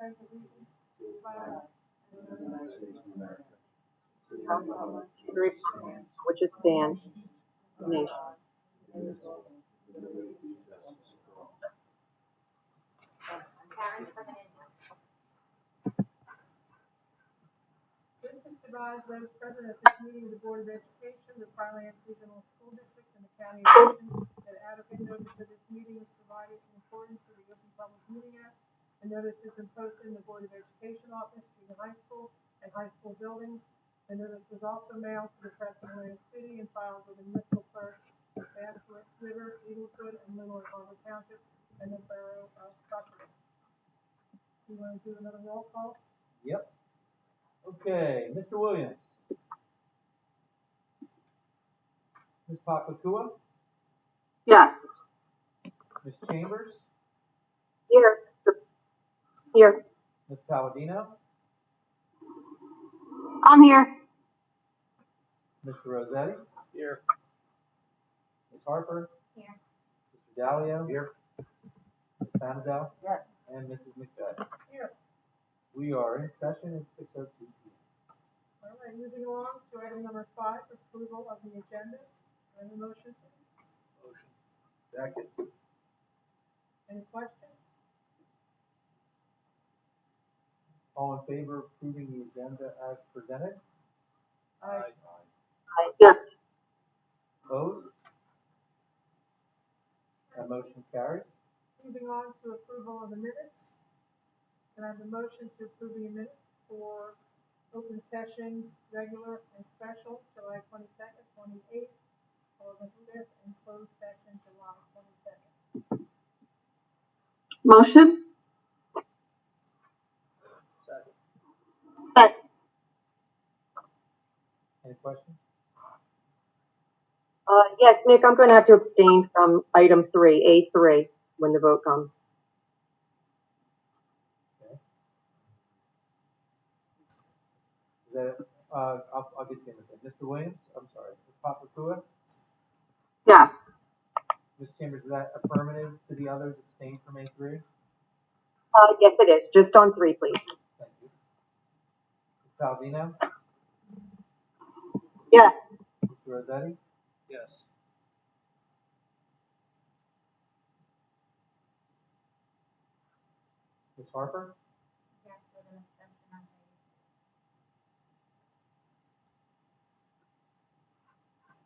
pledge allegiance to the flag of the United States of America, to the republic for which it stands, one nation. This is devised by the President at this meeting of the Board of Education, the Pinelands Regional School District, and the County of Ocean, that adequate notice of this meeting is provided in accordance with the Open Public Meeting Act. The notice has been posted in the Board of Education office, junior high school, and high school buildings. The notice was also mailed to the press in Atlantic City and filed with the municipal clerk of Bass River, Eaglewood, and Leavenworth Harbor Townships, and the borough of Sutton. You want to do another roll call? Yep. Okay, Mr. Williams. Ms. Pakakua? Yes. Ms. Chambers? Here. Here. Ms. Palladino? I'm here. Mr. Rossetti? Here. Ms. Harper? Here. Mr. Dalio? Here. Ms. Sanadel? Yes. And Mrs. McVeigh. Here. We are in session at 6:02 p.m. All right, moving along to item number 5, approval of the agenda. Any motion, please? Motion. Second. Any questions? All in favor of approving the agenda as presented? Aye. Yes. Opposed? That motion carries. Moving on to approval of the minutes. Can I have a motion to approve the minutes for open session, regular and special, July 22nd, 28th, August 5th, and closed session, July 22nd? Motion? Second. Yes. Any questions? Yes, Nick, I'm going to have to abstain from item 3, A3, when the vote comes. Okay. Is that, I'll get you in a second. Mr. Williams? I'm sorry. Ms. Pakakua? Yes. Ms. Chambers, is that affirmative to the others abstain from A3? Yes, it is. Just on 3, please. Thank you. Ms. Palladino? Yes. Mr. Rossetti? Yes. Ms. Harper? Yes, with an extension on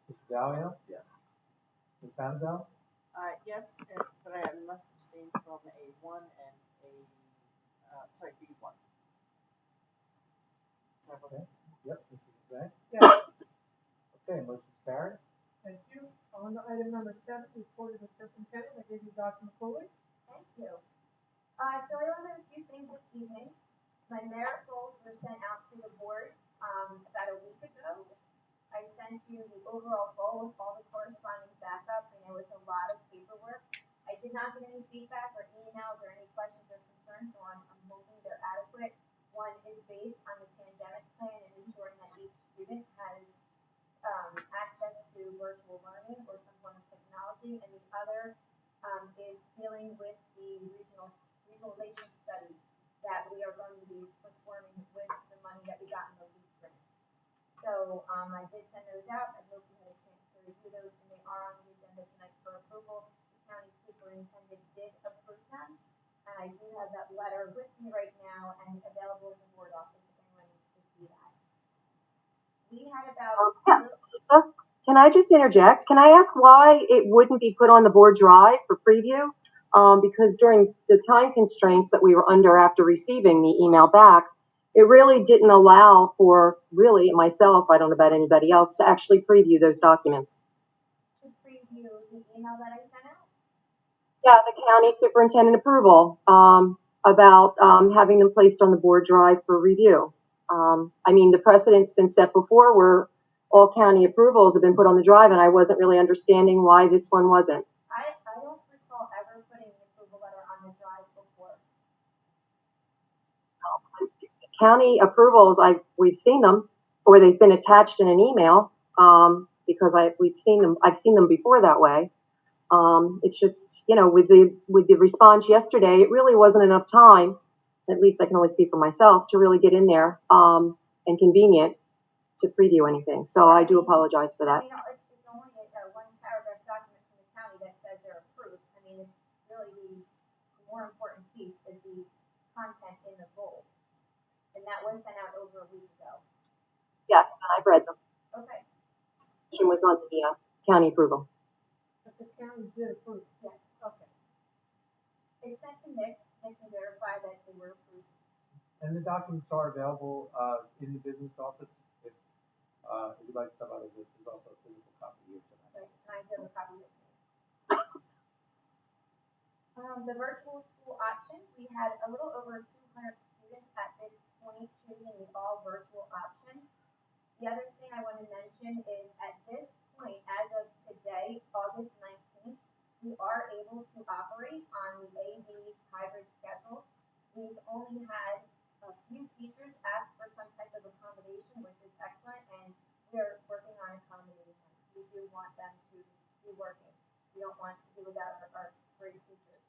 Mr. Dalio? Yes. Ms. Sanadel? Yes, but I must abstain from A1 and B1. Okay. Yep, Mrs. McVeigh. Yes, Okay, motion's carried. thank you. On to item number 7, report of the superintendent. I give you Dr. McCoy. Thank you. So I only have a few things this evening. My merit goals were sent out to the board about a week ago. I sent you the overall goal with all the corresponding backup, and there was a lot of paperwork. I did not get any feedback or emails or any questions or concerns, so I'm hoping they're adequate. One is based on the pandemic plan and ensuring that each student has access to virtual learning or some form of technology, and the other is dealing with the regionalization study that we are going to be performing with the money that we got in the LEAP grant. So I did send those out. I hope you had a chance to review those, and they are on the agenda tonight for approval. The county superintendent did approve them, and I do have that letter with me right now and available in the board office if anyone needs to see that. We had about Can I just interject? Can I ask why it wouldn't be put on the board drive for preview? Because during the time constraints that we were under after receiving the email back, it really didn't allow for really myself, I don't know about anybody else, to actually preview those documents. to preview the email that I sent out. Yeah, the county superintendent approval about having them placed on the board drive for review. I mean, the precedent's been set before where all county approvals have been put on the drive, and I wasn't really understanding why this one wasn't. I don't recall ever putting the approval letter on the drive before. County approvals, we've seen them, or they've been attached in an email because I've seen them before that way. It's just, with the response yesterday, it really wasn't enough time at least I can only speak for myself, to really get in there, and convenient to preview anything. So I do apologize for that. I mean, it's only a one paragraph document from the county that says they're approved. I mean, it's really the more important piece is the content in the goal. And that was sent out over a week ago. Yes, and I've read them. Okay, She was on the county approval. But the county did approve. yes. Okay. It's sent to Nick. Nick can verify that they were approved. And the documents are available, in the business office. If you'd like to step out of this, there's also a physical copy here tonight. Right, and I do have a copy with me. The virtual school option, we had a little over 200 students at this point choosing the all virtual option. The other thing I want to mention is at this point, as of today, August 19th, we are able to operate on the AV hybrid schedule. We've only had a few teachers ask for some type of accommodation, which is excellent, and we're working on accommodating them. We do want them to be working. We don't want to be without our great teachers.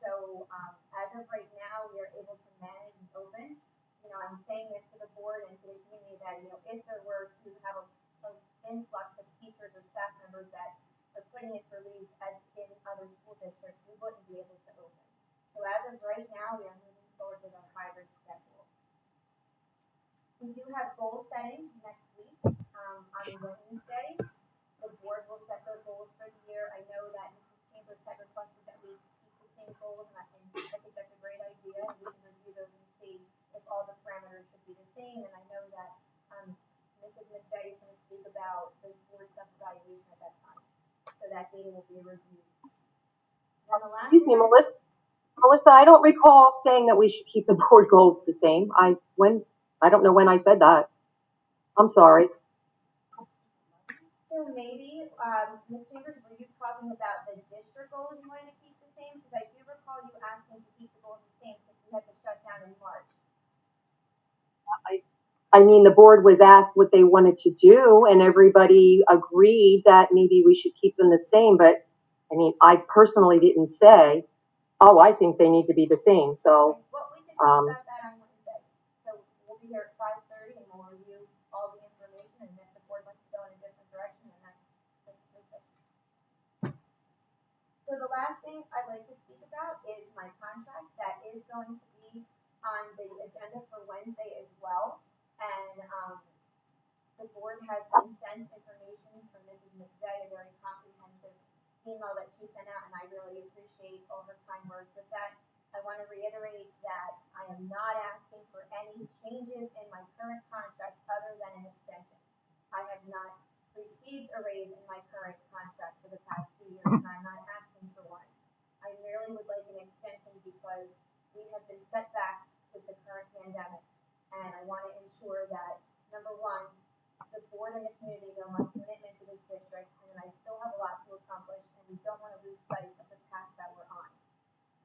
So as of right now, we are able to manage and open. You know, I'm saying this to the board and to the community that, you know, if there were to have an influx of teachers or staff members that are putting in for leave as in other school districts, we wouldn't be able to open. So as of right now, we are moving forward with our hybrid schedule. We do have goal setting next week on Wednesday. The board will set their goals for the year. I know that Mrs. Chambers had requested that we keep the same goals, and I think that's a great idea. And we can review those and see if all the parameters should be the same. And I know that Mrs. McVeigh is going to speak about the board self-evaluation at that time. So that data will be reviewed. And the last Excuse me, Melissa, I don't recall saying that we should keep the board goals the same. I don't know when I said that. I'm sorry. So maybe, Ms. Chambers, were you talking about the district goals you wanted to keep the same? Because I do recall you asking to keep the goals the same since we had the shutdown in March. I mean, the board was asked what they wanted to do, and everybody agreed that maybe we should keep them the same. But I mean, I personally didn't say, oh, I think they need to be the same. So, Well, we can talk about that on Wednesday. So we'll be here at 5:30 and we'll review all the information, and if the board wants to go in a different direction, then that's perfect. So the last thing I'd like to speak about is my contract that is going to be on the agenda for Wednesday as well. And the board has been sent information from Mrs. McVeigh, a very comprehensive email that she sent out, and I really appreciate all her kind words with that. I want to reiterate that I am not asking for any changes in my current contract other than an extension. I have not received a raise in my current contract for the past 2 years, and I'm not asking for one. I merely would like an extension because we have been set back with the current pandemic, and I want to ensure that, number one, the board and the community know my commitment to this district, and I still have a lot to accomplish, and we don't want to lose sight of the path that we're on.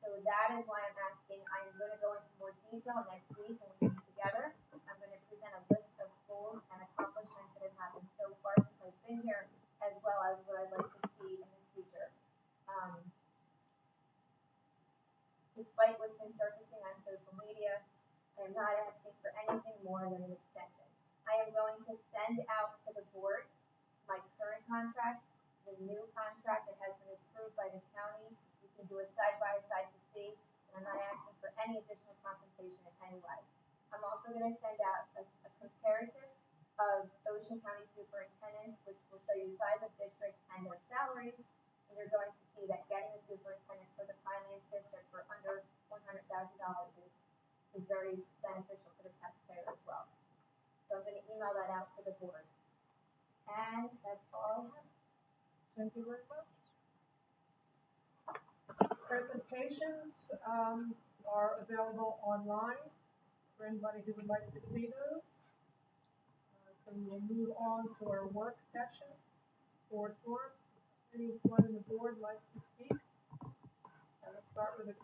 So that is why I'm asking. I'm going to go into more detail next week when we get together. I'm going to present a list of goals and accomplishments that have happened so far since I've been here, as well as what I'd like to see in the future. Despite what's been surfacing on social media, I am not asking for anything more than an extension. I am going to send out to the board my current contract, the new contract that has been approved by the county. You can do a side-by-side to see, and I'm not asking for any additional compensation in any way. I'm also going to send out a comparative of Ocean County superintendents, which will show you size of districts and their salaries, and you're going to see that getting a superintendent for the Pinelands district for under $100,000 is very beneficial for the taxpayer as well. So I'm going to email that out to the board. And that's all I have. Thank you very much. Presentations are available online for anybody who would like to see those. So we will move on to our work session. Board forum. Anyone in the board like to speak? I'll start with the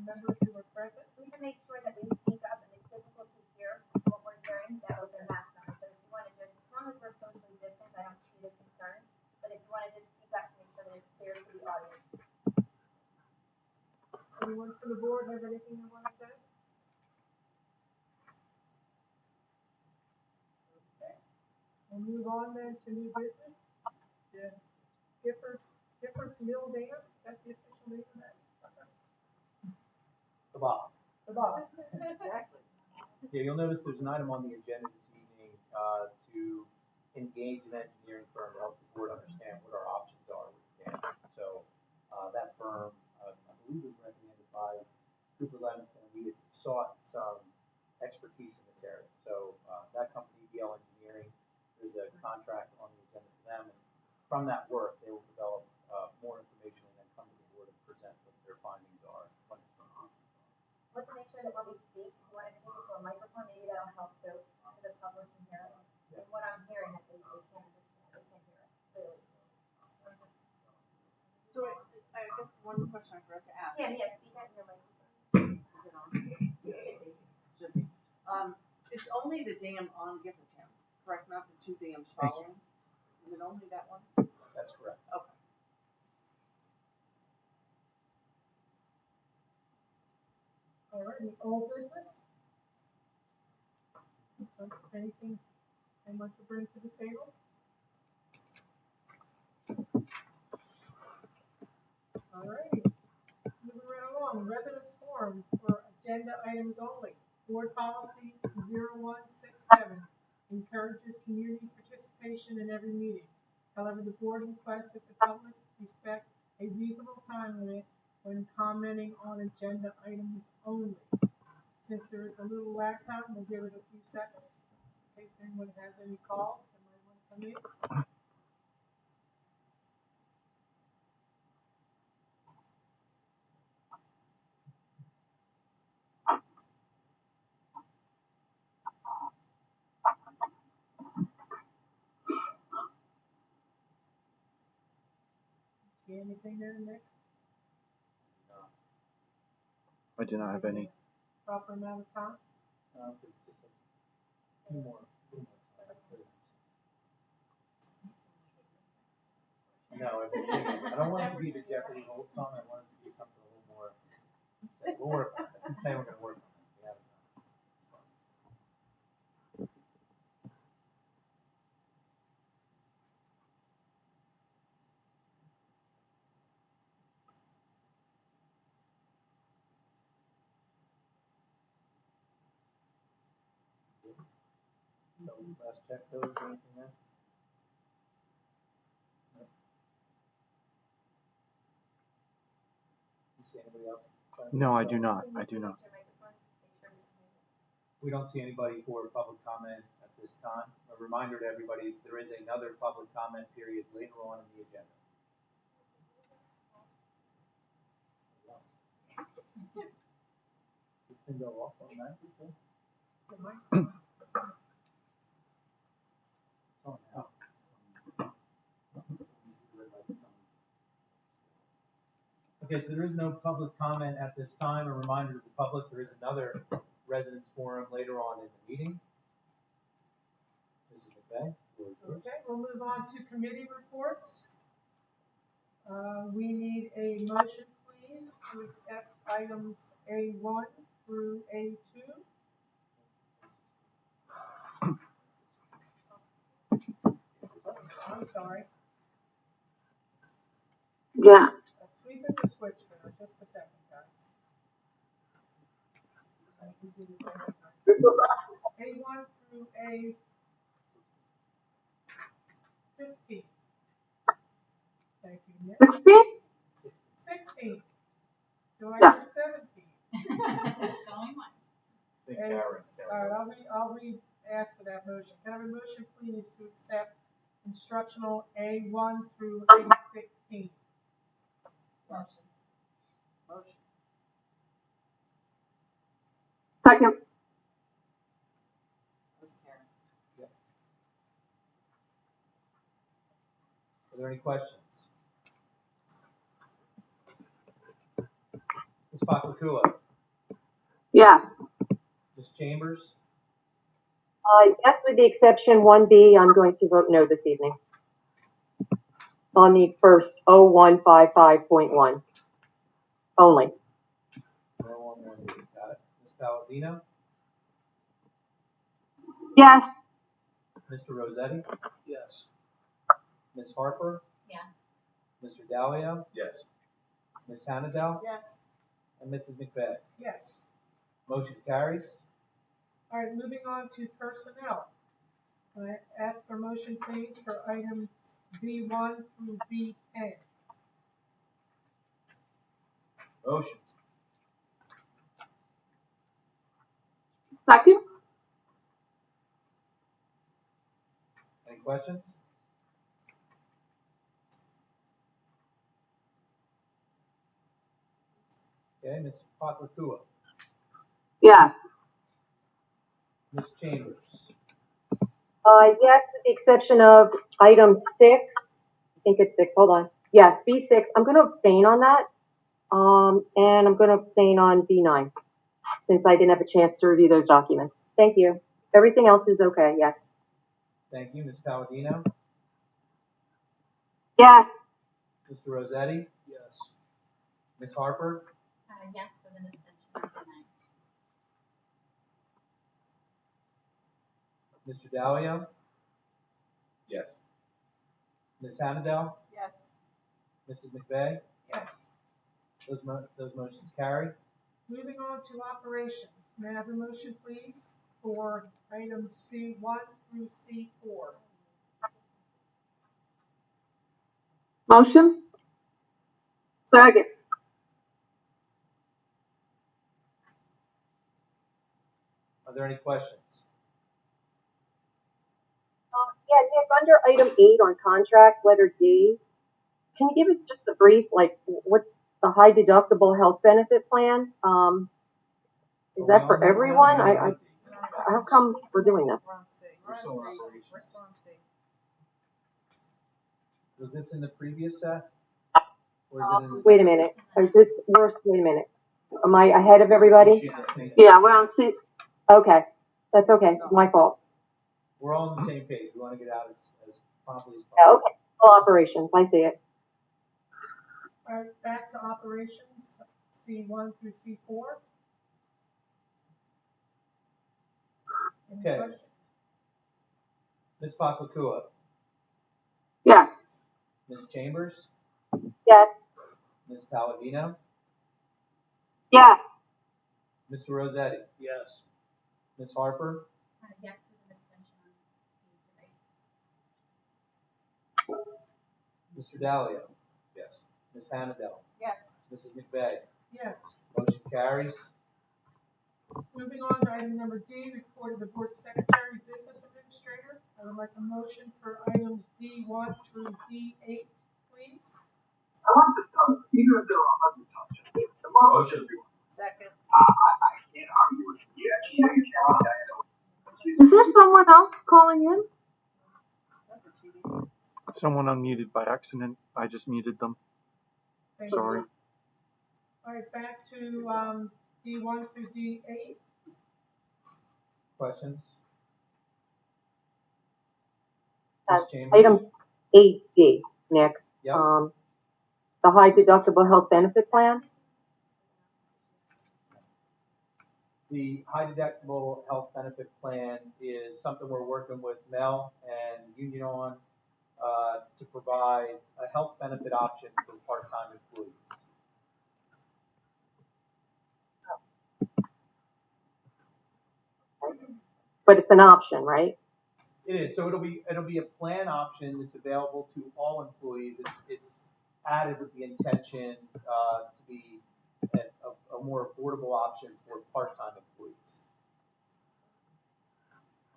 members who are present. We can make sure that we speak up, and it's difficult to hear what we're hearing that with their mask on. So if you want to just, as long as we're socially distant, I don't see the concern. But if you want to just speak up to make sure that it's clear to the audience. Anyone from the board have anything they want to say? We'll move on then to new business. The Giffords Mill Dam, that's the official name of that? The bottom. The bottom. Exactly. Yeah, you'll notice there's an item on the agenda this evening, to engage an engineering firm to help the board understand what our options are with the dam. So, that firm, I believe was recommended by Cooper Lenz, and we had sought some expertise in this area. So, that company, DL Engineering, there's a contract on the agenda for them, and from that work, they will develop, more information and then come to the board and present what their findings are, what it's going on. Let's make sure that when we speak, we want to speak into a microphone, maybe that'll help too, so the public can hear us. And what I'm hearing, that they can't understand, they can't hear us clearly. So I guess one question I forgot to ask. Yeah, speak into your microphone. Is it on? Should be. It's only the dam on Giffortown, correct? Not the two dams following? Is it only that one? That's correct. Okay. All right, any old business? Anything anyone to bring to the table? All right, moving right along, residence forum for agenda items only. Board policy 0167 encourages community participation in every meeting. However, the board requests that the public respect a reasonable time limit when commenting on agenda items only. Since there is a little lag time, we'll give it a few seconds in case anyone has any calls that might want to come in. See anything there, Nick? I do not have any. Proper amount of time? Just a few more. No, I don't want it to be the Jeopardy hold song. I want it to be something a little more. We'll work on it. I keep saying we're going to work on it. We haven't done it. No, last check those, anything there? No. You see anybody else? No, I do not. I do not. We don't see anybody for public comment at this time. A reminder to everybody, there is another public comment period later on in the agenda. This thing go off automatically, too? Oh, no. Okay, so there is no public comment at this time. A reminder to the public, there is another residence forum later on in the meeting. This is okay. Okay, we'll move on to committee reports. We need a motion, please, to accept items A1 through A2. I'm sorry. Yeah. Sweep it to switch there, just a second, guys. I can do this every time. A1 through A15. Thank you, Nick. 16? 16. Do I Yeah. have 17? And, all right, I'll re-ask for that motion. Can I have a motion, please, to accept instructional A1 through A16? Motion. Second. Was Karen. Are there any questions? Ms. Pakakula, Yes. Ms. Chambers, Yes, with the exception 1B, I'm going to vote no this evening. On the first 0155.1. Only. no one more. Got it. Ms. Palladino, Yes. Mr. Rossetti, Yes. Ms. Harper, Yeah. Mr. Dalio, Yes. Ms. Hannadel, Yes. and Mrs. McVeigh. Yes. Motion carries. All right, moving on to personnel. I ask for motion, please, for items B1 through B10. Motion. Second? Any questions? Okay, Ms. Patlakua, Yes. Ms. Chambers, Yes, with the exception of item 6. I think it's 6, hold on. Yes, B6, I'm gonna abstain on that. And I'm gonna abstain on B9, since I didn't have a chance to review those documents. Thank you. Everything else is okay, yes. thank you. Ms. Palladino, Yes. Mr. Rossetti, Yes. Ms. Harper, Yes, with an extension on B9. Mr. Dalio, Yes. Ms. Hannadel, Yes. Mrs. McVeigh. Yes. Those motions carry. Moving on to operations. May I have a motion, please, for items C1 through C4? Motion? Second? Are there any questions? Yeah, Nick, under item 8 on contracts, letter D, can you give us just a brief, like, what's the high deductible health benefit plan? Is that for everyone? How come we're doing this? We're still on operations. Was this in the previous set? Or is it in the Wait a minute, is this, wait a minute. Am I ahead of everybody? Yeah, we're on C. Okay, that's okay, my fault. We're all on the same page. We want to get out as promptly as Yeah, possible. okay, all operations, I see it. All right, back to operations, C1 through C4. Any Okay. questions? Ms. Patlakua, Yes. Ms. Chambers, Yes, Ms. Palladino, Yes. Mr. Rossetti, Yes. Ms. Harper, Yes, with an extension on C3. Mr. Dalio, Yes. Ms. Hannadel, Yes. Mrs. McVeigh. Yes. Motion carries. Moving on to item number D, report of the board secretary, business administrator. I would like a motion for items D1 through D8, please. Motion. Second. Is there someone else calling in? Number 2. Someone unmuted by accident. I just muted them. Thank you. Sorry. All right, back to D1 through D8. Questions? Uh, Ms. Chambers? item 8D, Nick. Yep. The high deductible health benefit plan. The high deductible health benefit plan is something we're working with Mel and Union on to provide a health benefit option for part-time employees. But it's an option, right? It is. So it'll be a plan option that's available to all employees. It's added with the intention to be a more affordable option for part-time employees.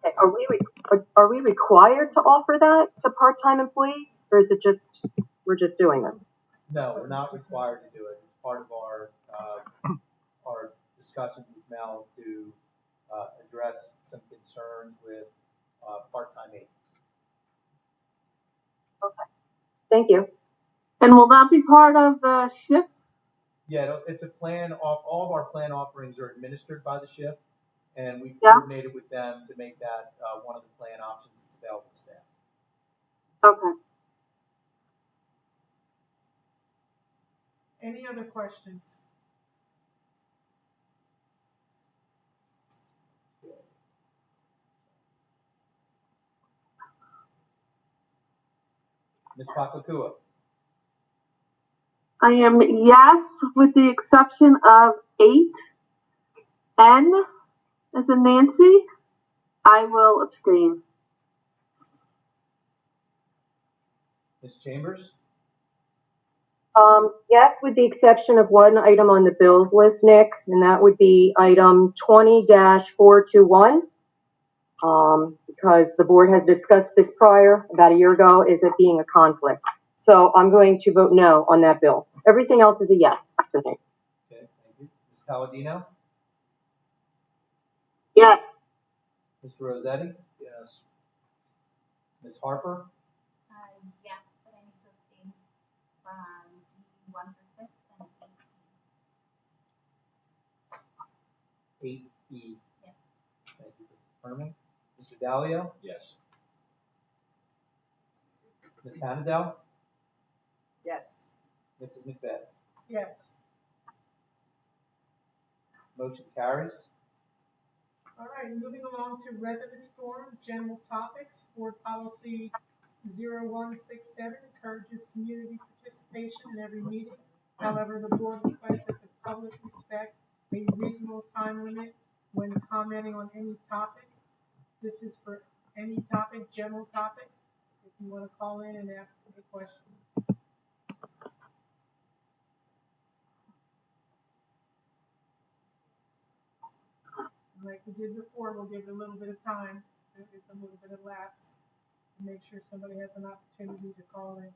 Okay, are we required to offer that to part-time employees, or is it just we're just doing this? No, we're not required to do it. It's part of our discussions with Mel to address some concerns with part-time aides. Okay, thank you. And will that be part of the shift? Yeah, it's a plan. All of our plan offerings are administered by the shift, and we've Yeah. coordinated with them to make that one of the plan options that's available to staff. Okay. Any other questions? Ms. Paklakua? I am yes, with the exception of 8N as in Nancy. I will abstain. Ms. Chambers? Yes, with the exception of one item on the bills list, Nick, and that would be item 20-421. Because the board has discussed this prior, about a year ago, is it being a conflict. So I'm going to vote no on that bill. Everything else is a yes to me. Okay, thank you. Ms. Palladino? Yes. Mr. Rossetti? Yes. Ms. Harper? Yes, but I need to abstain from D1 for 6 and 8. 8E. Yes. Thank you for confirming. Mr. Dalio? Yes. Ms. Hannadel? Yes. Mrs. McBeth? Yes. Motion carries. All right, moving along to residence forum, general topics. Board policy 0167 encourages community participation in every meeting. However, the board requests that the public respect a reasonable time limit when commenting on any topic. This is for any topic, general topics. If you want to call in and ask a question. Like we did before, we'll give it a little bit of time, so there's a little bit of lapse, to make sure somebody has an opportunity to call in.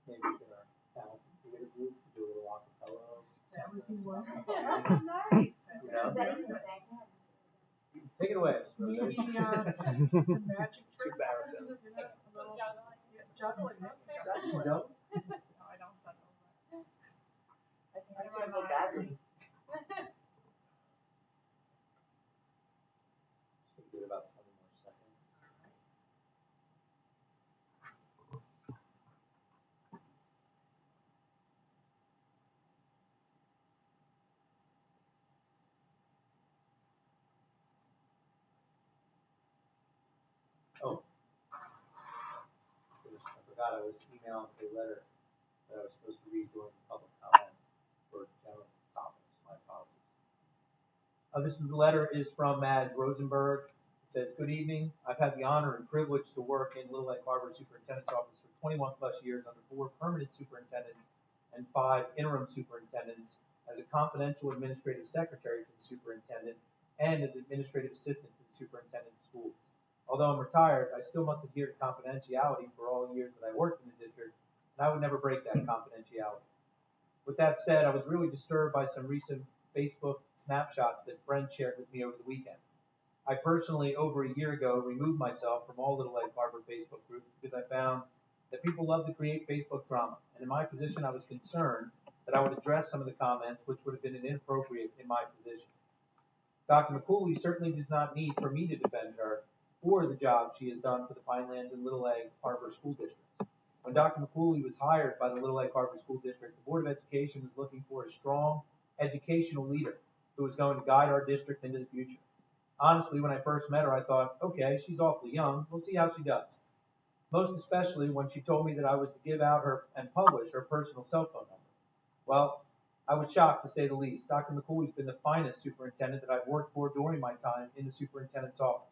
Maybe get our talent theater group to do a little acapella. That would be wonderful. Nice. You know? Is that even saying? Take it away, Ms. Maybe, Rossetti. some magic tricks. Two baritone. You know, a little- yeah, juggling. You don't? No, I don't juggle. I juggle badly. Just give it about 20 more seconds. Oh. I forgot I was emailing a letter that I was supposed to read during public comment for general topics. My apologies. This letter is from Mads Rosenberg. It says, "Good evening. I've had the honor and privilege to work in Little Lake Harbor Superintendent's Office for 21 plus years under 4 permanent superintendents and 5 interim superintendents as a confidential administrative secretary to the superintendent and as administrative assistant to the superintendent of schools. Although I'm retired, I still must adhere to confidentiality for all years that I worked in the district, and I would never break that confidentiality. With that said, I was really disturbed by some recent Facebook snapshots that friends shared with me over the weekend. I personally, over a year ago, removed myself from all Little Lake Harbor Facebook groups because I found that people love to create Facebook drama, and in my position, I was concerned that I would address some of the comments which would have been inappropriate in my position. Dr. McCooley certainly does not need for me to defend her or the job she has done for the Pinelands and Little Lake Harbor School Districts. When Dr. McCooley was hired by the Little Lake Harbor School District, the Board of Education was looking for a strong educational leader who was going to guide our district into the future. Honestly, when I first met her, I thought, okay, she's awfully young. We'll see how she does. Most especially when she told me that I was to give out her and publish her personal cell phone number. Well, I was shocked to say the least. Dr. McCooley's been the finest superintendent that I've worked for during my time in the superintendent's office.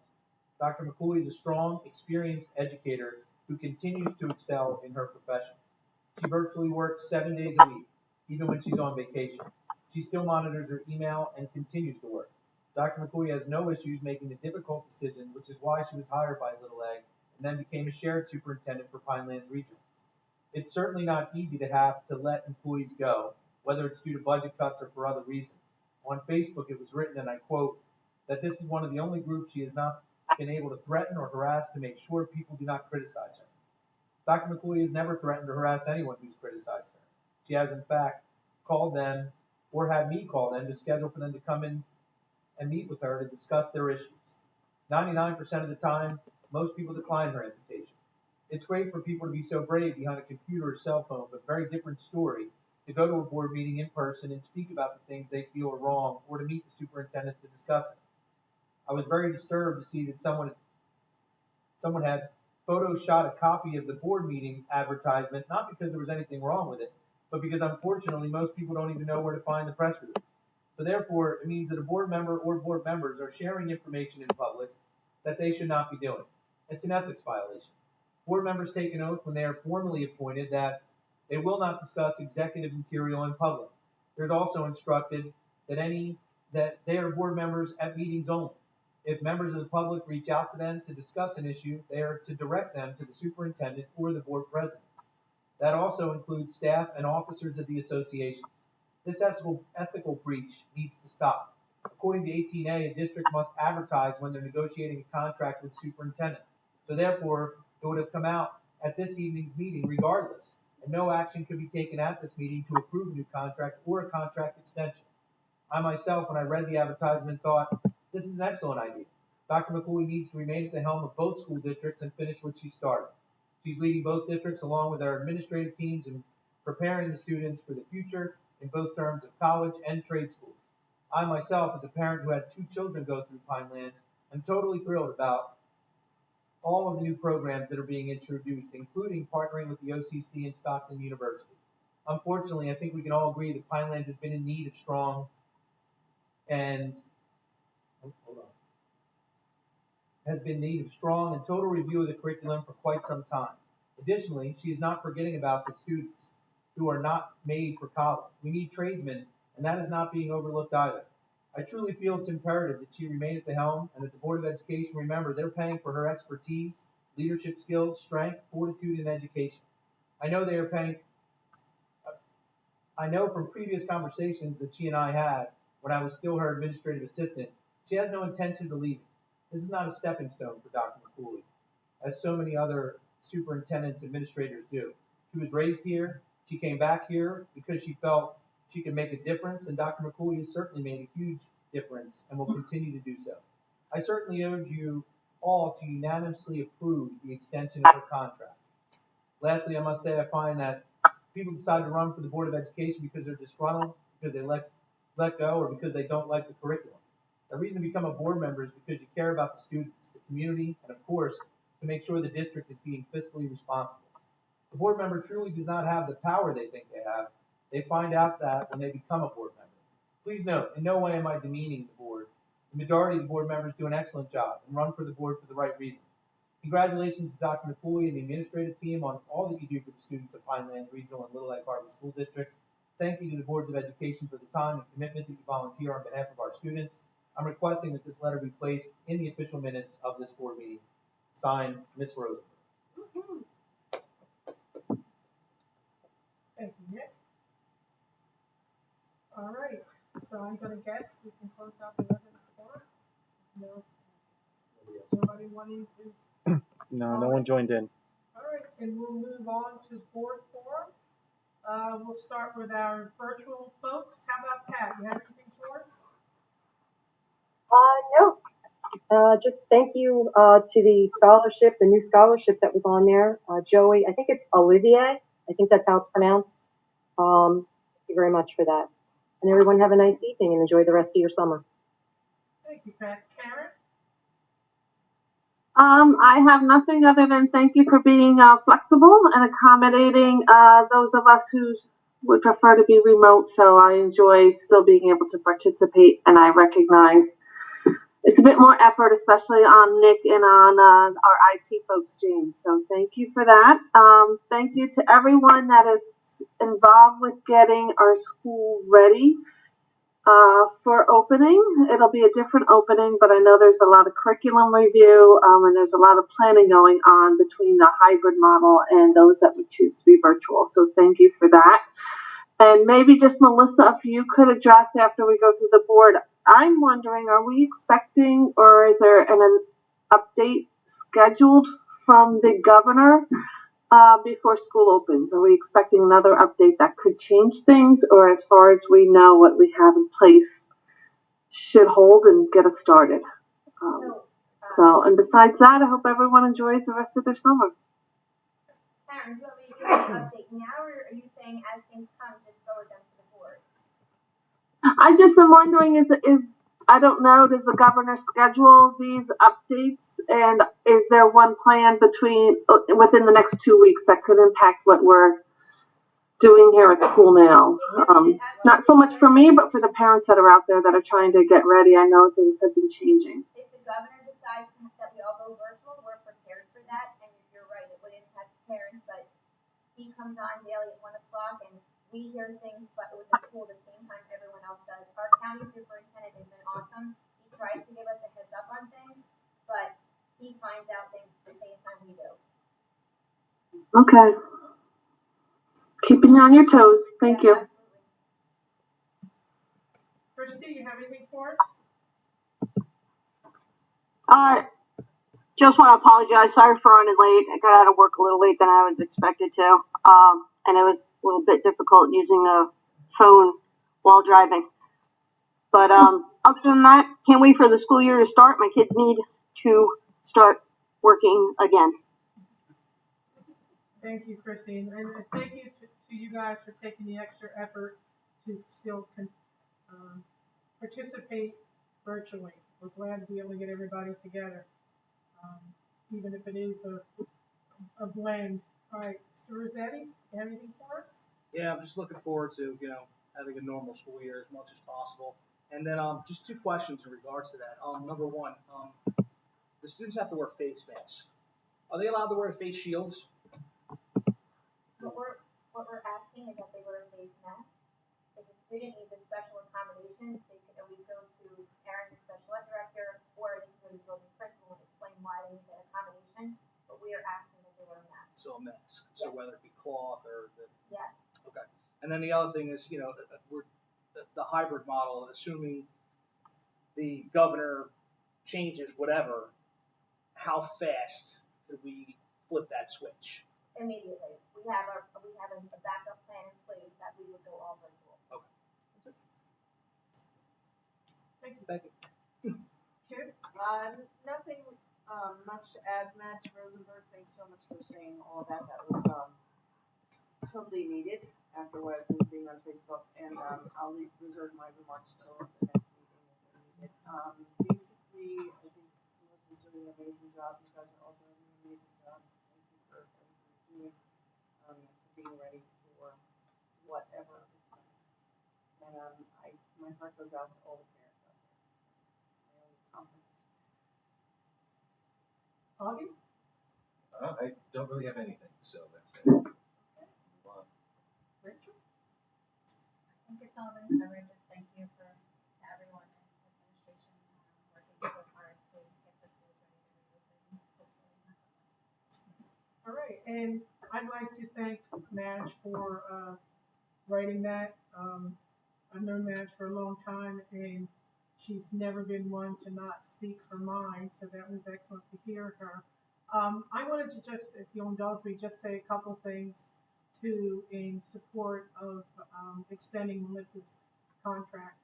Dr. McCooley is a strong, experienced educator who continues to excel in her profession. She virtually works 7 days a week, even when she's on vacation. She still monitors her email and continues to work. Dr. McCooley has no issues making the difficult decisions, which is why she was hired by Little Egg and then became a shared superintendent for Pinelands Regional. It's certainly not easy to have to let employees go, whether it's due to budget cuts or for other reasons. On Facebook, it was written, and I quote, that this is one of the only groups she has not been able to threaten or harass to make sure people do not criticize her. Dr. McCooley has never threatened or harassed anyone who's criticized her. She has, in fact, called them or had me call them to schedule for them to come in and meet with her to discuss their issues. 99% of the time, most people decline her invitation. It's great for people to be so brave behind a computer or cell phone, but very different story to go to a board meeting in person and speak about the things they feel are wrong, or to meet the superintendent to discuss it. I was very disturbed to see that someone had photoshopped a copy of the board meeting advertisement, not because there was anything wrong with it, but because unfortunately most people don't even know where to find the press release. So therefore, it means that a board member or board members are sharing information in public that they should not be doing. It's an ethics violation. Board members take an oath when they are formally appointed that they will not discuss executive material in public. There's also instructed that they are board members at meetings only. If members of the public reach out to them to discuss an issue, they are to direct them to the superintendent or the board president. That also includes staff and officers of the associations. This ethical breach needs to stop. According to 18A, a district must advertise when they're negotiating a contract with the superintendent. So therefore, it would have come out at this evening's meeting regardless, and no action could be taken at this meeting to approve a new contract or a contract extension. I myself, when I read the advertisement, thought, this is an excellent idea. Dr. McCooley needs to remain at the helm of both school districts and finish what she started. She's leading both districts along with our administrative teams and preparing the students for the future in both terms of college and trade schools. I myself, as a parent who had 2 children go through Pinelands, am totally thrilled about all of the new programs that are being introduced, including partnering with the OCC and Stockton University. Unfortunately, I think we can all agree that Pinelands has been in need of strong and total review of the curriculum for quite some time. Additionally, she is not forgetting about the students who are not made for college. We need tradesmen, and that is not being overlooked either. I truly feel it's imperative that she remain at the helm and that the Board of Education remember they're paying for her expertise, leadership skills, strength, fortitude, and education. I know from previous conversations that she and I had when I was still her administrative assistant, she has no intentions of leaving. This is not a stepping stone for Dr. McCooley, as so many other superintendents, administrators do. She was raised here. She came back here because she felt she could make a difference, and Dr. McCooley has certainly made a huge difference and will continue to do so. I certainly urge you all to unanimously approve the extension of her contract. Lastly, I must say I find that people decide to run for the Board of Education because they're disgruntled, because they let go, or because they don't like the curriculum. The reason to become a board member is because you care about the students, the community, and of course, to make sure the district is being fiscally responsible. The board member truly does not have the power they think they have. They find out that when they become a board member. Please note, in no way am I demeaning the board. The majority of the board members do an excellent job and run for the board for the right reasons. Congratulations to Dr. McCooley and the administrative team on all that you do for the students of Pinelands Regional and Little Egg Harbor School Districts. Thank you to the boards of education for the time and commitment that you volunteer on behalf of our students. I'm requesting that this letter be placed in the official minutes of this board meeting. Signed, Ms. Rosenberg. Thank you, Nick. All right, so I'm gonna guess we can close out the residence forum. No, nobody wanting to. No, no one joined in. All right, and we'll move on to board forums. We'll start with our virtual folks. How about Pat? You have anything for us? No. Just thank you to the scholarship, the new scholarship that was on there. Joey, I think it's Olivier. I think that's how it's pronounced. Thank you very much for that. And everyone have a nice evening and enjoy the rest of your summer. Thank you, Pat. Karen? I have nothing other than thank you for being flexible and accommodating those of us who would prefer to be remote. So I enjoy still being able to participate, and I recognize it's a bit more effort, especially on Nick and on our IT folks, James. So thank you for that. Thank you to everyone that is involved with getting our school ready for opening. It'll be a different opening, but I know there's a lot of curriculum review and there's a lot of planning going on between the hybrid model and those that would choose to be virtual. So thank you for that. And maybe just Melissa, if you could address after we go through the board, I'm wondering, are we expecting or is there an update scheduled from the governor before school opens? Are we expecting another update that could change things, or as far as we know, what we have in place should hold and get us started. And besides that, I hope everyone enjoys the rest of their summer. Karen, do you want me to give you an update now, or are you saying as things come, just forward them to the board? I just am wondering, is I don't know, does the governor schedule these updates, and is there one plan within the next 2 weeks that could impact what we're doing here at school now? Not so much for me, but for the parents that are out there that are trying to get ready. I know things have been changing. If the governor decides that we all go virtual, we're prepared for that, and you're right, it would impact parents, but he comes on daily at 1 o'clock, and we hear things with the school the same time everyone else does. Our county superintendent has been awesome. He tries to give us a heads up on things, but he finds out things the same time we do. Okay. Keeping you on your toes. Thank you. Christy, you have anything for us? Just want to apologize. Sorry for running late. I got out of work a little late than I was expected to. And it was a little bit difficult using the phone while driving. But other than that, can't wait for the school year to start. My kids need to start working again. Thank you, Christy, and thank you to you guys for taking the extra effort to still participate virtually. We're glad to be able to get everybody together, even if it is a blend. All right, Mr. Rossetti, you have anything for us? Yeah, I'm just looking forward to, having a normal school year as much as possible. And then just 2 questions in regards to that. Number one, the students have to wear face masks. Are they allowed to wear face shields? What we're asking is that they wear a face mask. If a student needs a special accommodation, they can always go to Aaron, the special ed director, or they can go to the building principal and explain why they need that accommodation. But we are asking that they wear a mask. So a mask. Yes. So whether it be cloth or Yes. Okay. And then the other thing is, we're the hybrid model, assuming the governor changes whatever, how fast could we flip that switch? Immediately. We have a backup plan in place that we would go all virtual. Okay. Thank you. Thank you. Kim? Nothing much to add. Matt Rosenberg, thanks so much for saying all that. That was totally needed after what I've been seeing on Facebook, and I'll reserve my remarks till the next meeting if needed. Basically, I think Melissa's doing an amazing job. You guys are all doing an amazing job. Thank you for everything you're doing, for being ready for whatever is coming. And my heart goes out to all the parents out there. That's my only compliment. Augie? I don't really have anything, so that's it. Move on. Rachel? I think it's all been covered. Just thank you to everyone in administration working so hard to get the schools ready to reopen. All right, and I'd like to thank Madge for writing that. I've known Madge for a long time, and she's never been one to not speak her mind, so that was excellent to hear her. I wanted to just, if you'll indulge me, just say a couple things in support of extending Melissa's contract.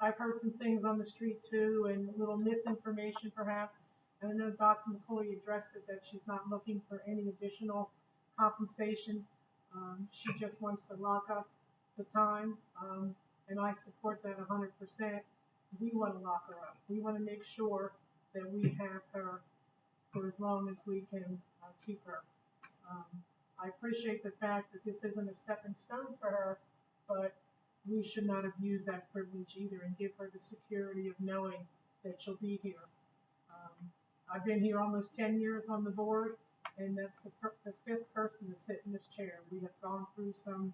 I've heard some things on the street too, and a little misinformation perhaps. And I know Dr. McCoy addressed it, that she's not looking for any additional compensation. She just wants to lock up the time, and I support that 100%. We want to lock her up. We want to make sure that we have her for as long as we can keep her. I appreciate the fact that this isn't a stepping stone for her, but we should not abuse that privilege either and give her the security of knowing that she'll be here. I've been here almost 10 years on the board, and that's the 5th person to sit in this chair. We have gone through some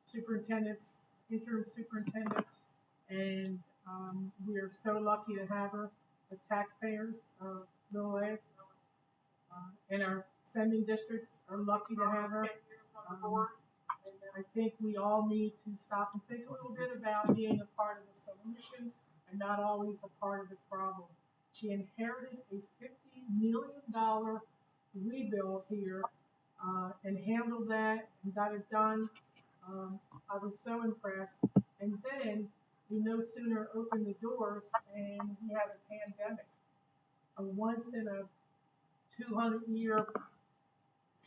superintendents, interim superintendents, and we are so lucky to have her. The taxpayers of Little Egg and our sending districts are lucky to have her. I think we all need to stop and think a little bit about being a part of the solution and not always a part of the problem. She inherited a $50 million rebuild here and handled that and got it done. I was so impressed. And then we no sooner opened the doors and we have a pandemic, a once in a 200-year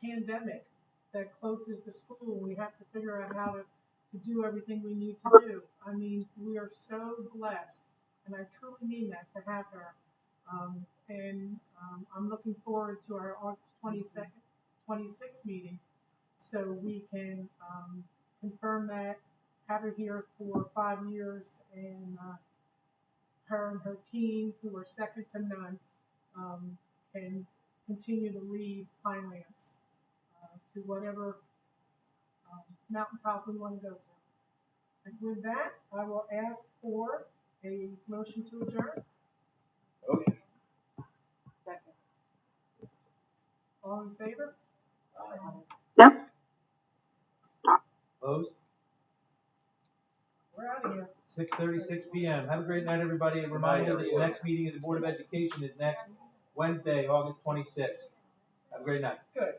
pandemic that closes the school. We have to figure out how to do everything we need to do. I mean, we are so blessed, and I truly mean that, to have her. I'm looking forward to our August 26th meeting, so we can confirm that, have her here for 5 years, and her and her team, who are second to none, can continue to lead Pinelands to whatever mountaintop we want to go to. And with that, I will ask for a motion to adjourn. Okay. Second. All in favor? Yep. Opposed? We're out of here. 6:36 p.m. Have a great night, everybody. A reminder that the next meeting of the Board of Education is next Wednesday, August 26th. Have a great night. Good.